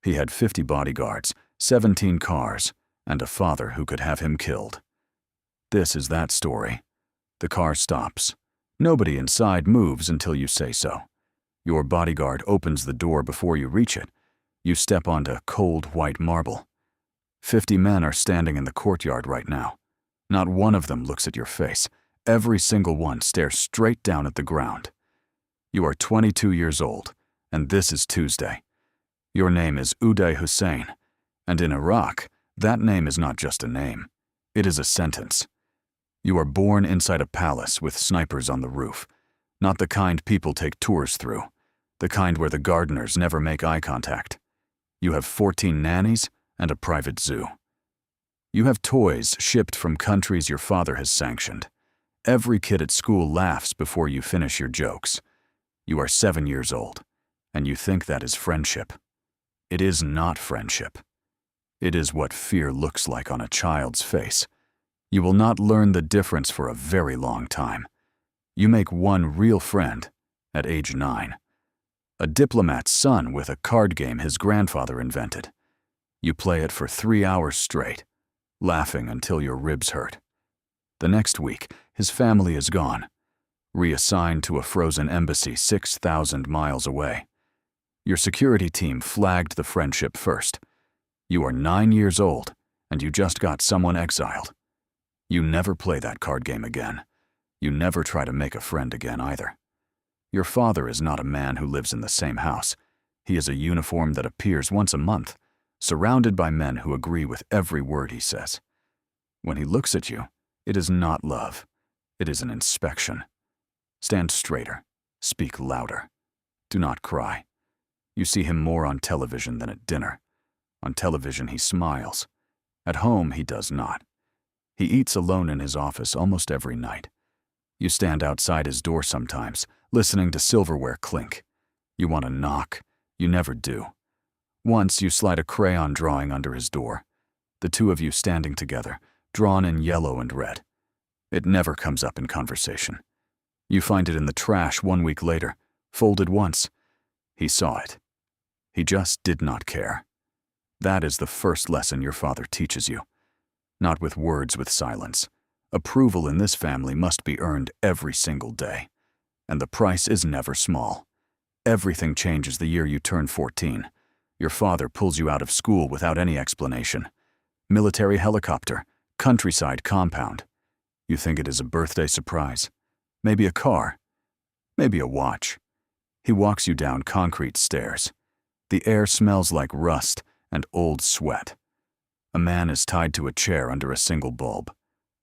He had 50 bodyguards, 17 cars, and a father who could have him killed. This is that story. The car stops. Nobody inside moves until you say so. Your bodyguard opens the door before you reach it. You step onto cold white marble. 50 men are standing in the courtyard right now. Not one of them looks at your face. Every single one stares straight down at the ground. You are 22 years old, and this is Tuesday. Your name is Uday Hussein, and in Iraq, that name is not just a name. It is a sentence. You are born inside a palace with snipers on the roof, not the kind people take tours through, the kind where the gardeners never make eye contact. You have 14 nannies and a private zoo. You have toys shipped from countries your father has sanctioned. Every kid at school laughs before you finish your jokes. You are 7 years old, and you think that is friendship. It is not friendship. It is what fear looks like on a child's face. You will not learn the difference for a very long time. You make one real friend at age 9. A diplomat's son with a card game his grandfather invented. You play it for 3 hours straight, laughing until your ribs hurt. The next week, his family is gone, reassigned to a frozen embassy 6,000 miles away. Your security team flagged the friendship first. You are 9 years old, and you just got someone exiled. You never play that card game again. You never try to make a friend again either. Your father is not a man who lives in the same house. He is a uniform that appears once a month, surrounded by men who agree with every word he says. When he looks at you, it is not love. It is an inspection. Stand straighter. Speak louder. Do not cry. You see him more on television than at dinner. On television, he smiles. At home, he does not. He eats alone in his office almost every night. You stand outside his door sometimes, listening to silverware clink. You want to knock. You never do. Once, you slide a crayon drawing under his door. The two of you standing together, drawn in yellow and red. It never comes up in conversation. You find it in the trash 1 week later, folded once. He saw it. He just did not care. That is the first lesson your father teaches you. Not with words, with silence. Approval in this family must be earned every single day. And the price is never small. Everything changes the year you turn 14. Your father pulls you out of school without any explanation. Military helicopter, countryside compound. You think it is a birthday surprise. Maybe a car. Maybe a watch. He walks you down concrete stairs. The air smells like rust and old sweat. A man is tied to a chair under a single bulb.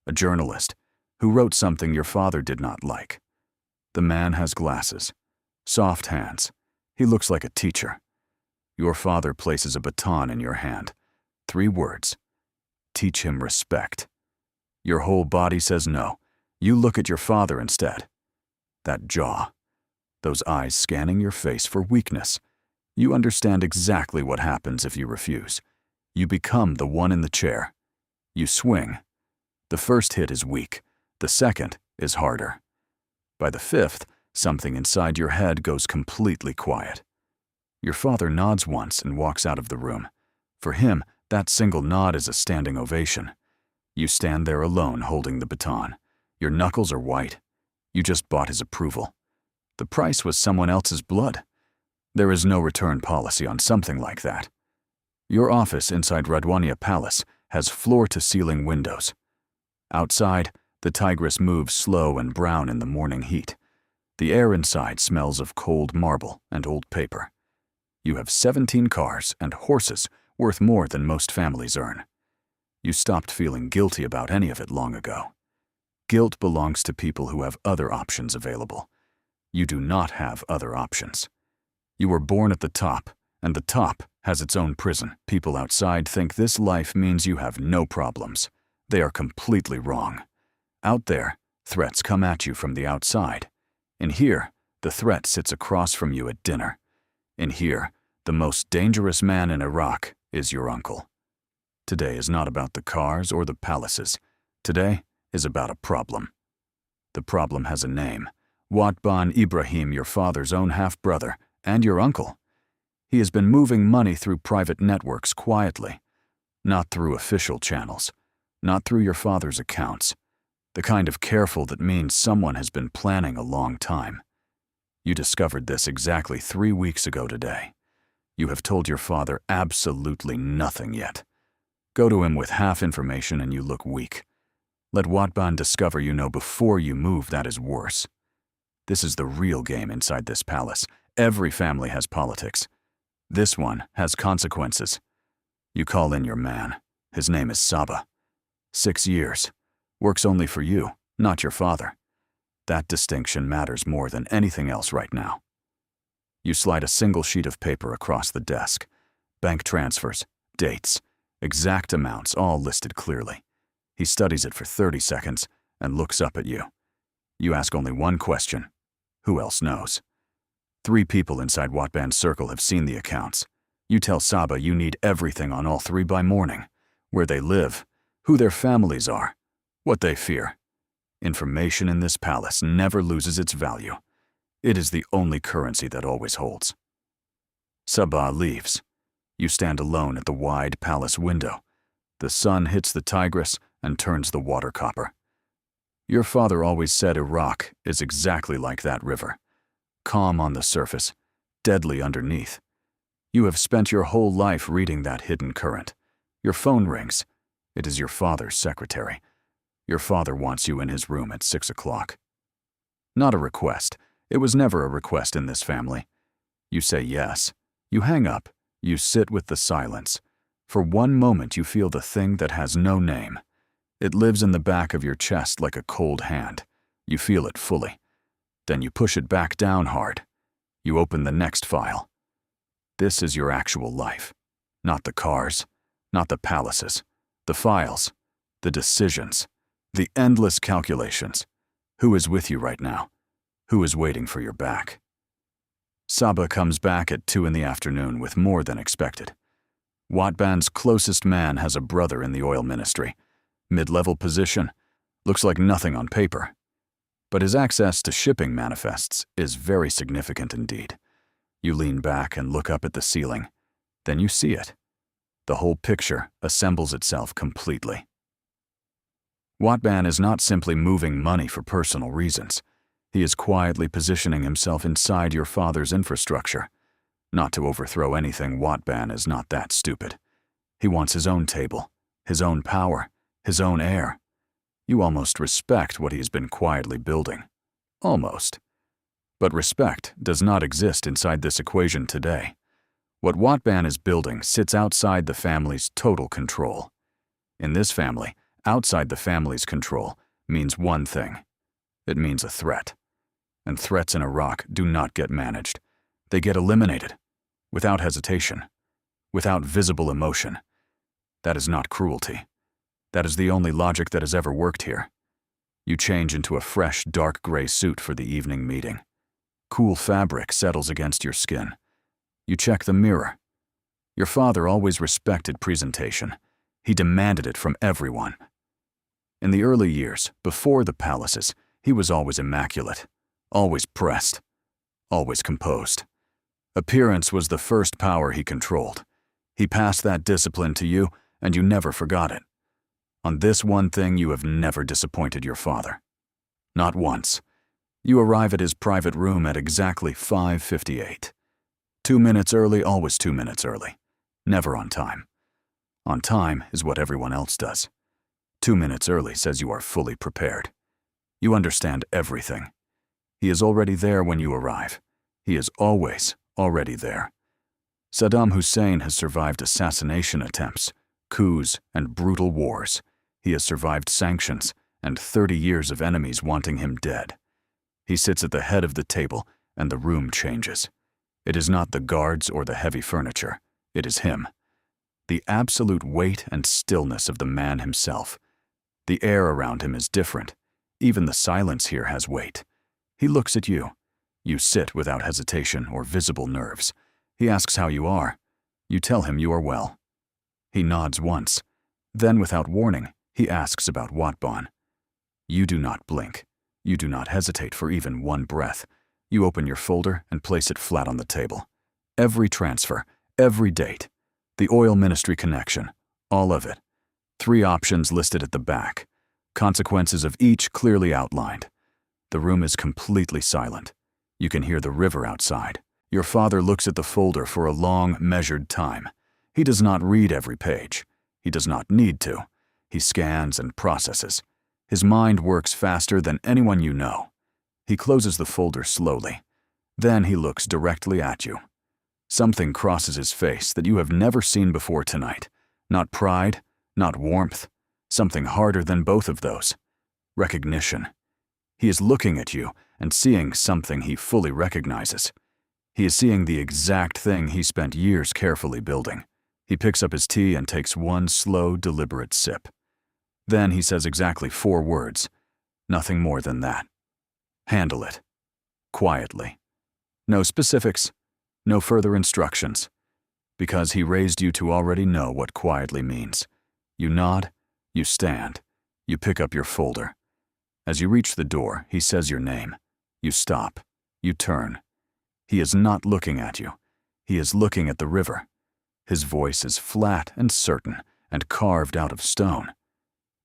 A journalist who wrote something your father did not like. The man has glasses, soft hands. He looks like a teacher. Your father places a baton in your hand. 3 words. Teach him respect. Your whole body says no. You look at your father instead. That jaw. Those eyes scanning your face for weakness. You understand exactly what happens if you refuse. You become the one in the chair. You swing. The first hit is weak. The second is harder. By the 5th, something inside your head goes completely quiet. Your father nods once and walks out of the room. For him, that single nod is a standing ovation. You stand there alone holding the baton. Your knuckles are white. You just bought his approval. The price was someone else's blood. There is no return policy on something like that. Your office inside Radwaniyah Palace has floor-to-ceiling windows. Outside, the tigress moves slow and brown in the morning heat. The air inside smells of cold marble and old paper. You have 17 cars and horses worth more than most families earn. You stopped feeling guilty about any of it long ago. Guilt belongs to people who have other options available. You do not have other options. You were born at the top, and the top has its own prison. People outside think this life means you have no problems. They are completely wrong. Out there, threats come at you from the outside. In here, the threat sits across from you at dinner. In here, the most dangerous man in Iraq is your uncle. Today is not about the cars or the palaces. Today is about a problem. The problem has a name. Watban Ibrahim, your father's own half-brother, and your uncle. He has been moving money through private networks quietly, not through official channels, not through your father's accounts. The kind of careful that means someone has been planning a long time. You discovered this exactly 3 weeks ago today. You have told your father absolutely nothing yet. Go to him with half information and you look weak. Let Watban discover you know before you move that is worse. This is the real game inside this palace. Every family has politics. This one has consequences. You call in your man. His name is Saba. 6 years. Works only for you, not your father. That distinction matters more than anything else right now. You slide a single sheet of paper across the desk. Bank transfers, dates, exact amounts, all listed clearly. He studies it for 30 seconds and looks up at you. You ask only one question. Who else knows? 3 people inside Watban's circle have seen the accounts. You tell Saba you need everything on all 3 by morning. Where they live, who their families are, what they fear. Information in this palace never loses its value. It is the only currency that always holds. Saba leaves. You stand alone at the wide palace window. The sun hits the Tigris and turns the water copper. Your father always said Iraq is exactly like that river. Calm on the surface, deadly underneath. You have spent your whole life reading that hidden current. Your phone rings. It is your father's secretary. Your father wants you in his room at 6 o'clock. Not a request. It was never a request in this family. You say yes. You hang up. You sit with the silence. For one moment you feel the thing that has no name. It lives in the back of your chest like a cold hand. You feel it fully. Then you push it back down hard. You open the next file. This is your actual life. Not the cars, not the palaces, the files, the decisions, the endless calculations. Who is with you right now? Who is waiting for your back? Saba comes back at 2 in the afternoon with more than expected. Watban's closest man has a brother in the oil ministry. Mid-level position, looks like nothing on paper. But his access to shipping manifests is very significant indeed. You lean back and look up at the ceiling. Then you see it. The whole picture assembles itself completely. Watban is not simply moving money for personal reasons. He is quietly positioning himself inside your father's infrastructure. Not to overthrow anything, Watban is not that stupid. He wants his own table, his own power, his own heir. You almost respect what he has been quietly building. Almost. But respect does not exist inside this equation today. What Watban is building sits outside the family's total control. In this family, outside the family's control means one thing. It means a threat. And threats in Iraq do not get managed. They get eliminated, without hesitation, without visible emotion. That is not cruelty. That is the only logic that has ever worked here. You change into a fresh, dark gray suit for the evening meeting. Cool fabric settles against your skin. You check the mirror. Your father always respected presentation. He demanded it from everyone. In the early years, before the palaces, he was always immaculate, always pressed, always composed. Appearance was the first power he controlled. He passed that discipline to you, and you never forgot it. On this one thing, you have never disappointed your father. Not once. You arrive at his private room at exactly 5:58. 2 minutes early, always 2 minutes early. Never on time. On time is what everyone else does. 2 minutes early says you are fully prepared. You understand everything. He is already there when you arrive. He is always already there. Saddam Hussein has survived assassination attempts, coups, and brutal wars. He has survived sanctions and 30 years of enemies wanting him dead. He sits at the head of the table, and the room changes. It is not the guards or the heavy furniture. It is him. The absolute weight and stillness of the man himself. The air around him is different. Even the silence here has weight. He looks at you. You sit without hesitation or visible nerves. He asks how you are. You tell him you are well. He nods once. Then, without warning, he asks about Watban. You do not blink. You do not hesitate for even one breath. You open your folder and place it flat on the table. Every transfer, every date, the oil ministry connection, all of it. 3 options listed at the back. Consequences of each clearly outlined. The room is completely silent. You can hear the river outside. Your father looks at the folder for a long, measured time. He does not read every page. He does not need to. He scans and processes. His mind works faster than anyone you know. He closes the folder slowly. Then he looks directly at you. Something crosses his face that you have never seen before tonight. Not pride, not warmth. Something harder than both of those. Recognition. He is looking at you and seeing something he fully recognizes. He is seeing the exact thing he spent years carefully building. He picks up his tea and takes one slow, deliberate sip. Then he says exactly 4 words. Nothing more than that. Handle it. Quietly. No specifics. No further instructions. Because he raised you to already know what quietly means. You nod. You stand. You pick up your folder. As you reach the door, he says your name. You stop. You turn. He is not looking at you. He is looking at the river. His voice is flat and certain and carved out of stone.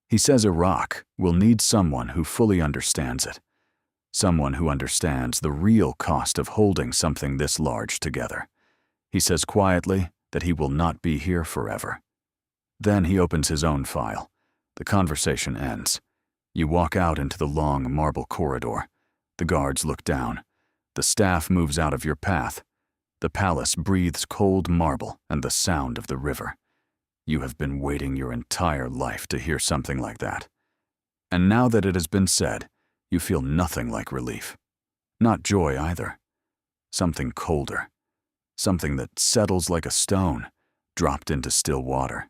He says Iraq will need someone who fully understands it. Someone who understands the real cost of holding something this large together. He says quietly that he will not be here forever. Then he opens his own file. The conversation ends. You walk out into the long marble corridor. The guards look down. The staff moves out of your path. The palace breathes cold marble and the sound of the river. You have been waiting your entire life to hear something like that. And now that it has been said, you feel nothing like relief. Not joy either. Something colder. Something that settles like a stone, dropped into still water.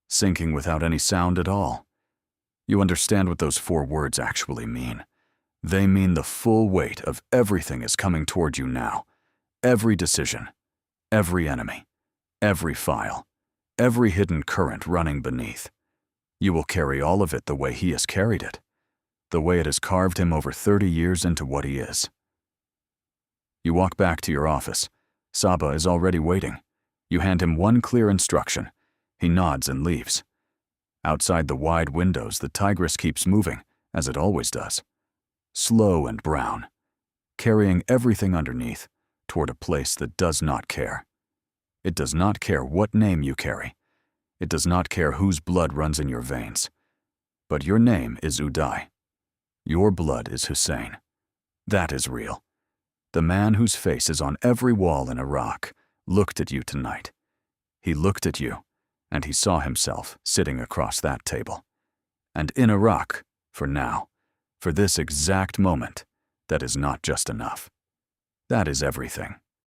Sinking without any sound at all. You understand what those 4 words actually mean. They mean the full weight of everything is coming toward you now. Every decision, every enemy, every file, every hidden current running beneath. You will carry all of it the way he has carried it, the way it has carved him over 30 years into what he is. You walk back to your office. Saba is already waiting. You hand him one clear instruction. He nods and leaves. Outside the wide windows, the tigress keeps moving, as it always does. Slow and brown, carrying everything underneath toward a place that does not care. It does not care what name you carry. It does not care whose blood runs in your veins. But your name is Uday. Your blood is Hussein. That is real. The man whose face is on every wall in Iraq looked at you tonight. He looked at you, and he saw himself sitting across that table. And in Iraq, for now, for this exact moment, that is not just enough. That is everything.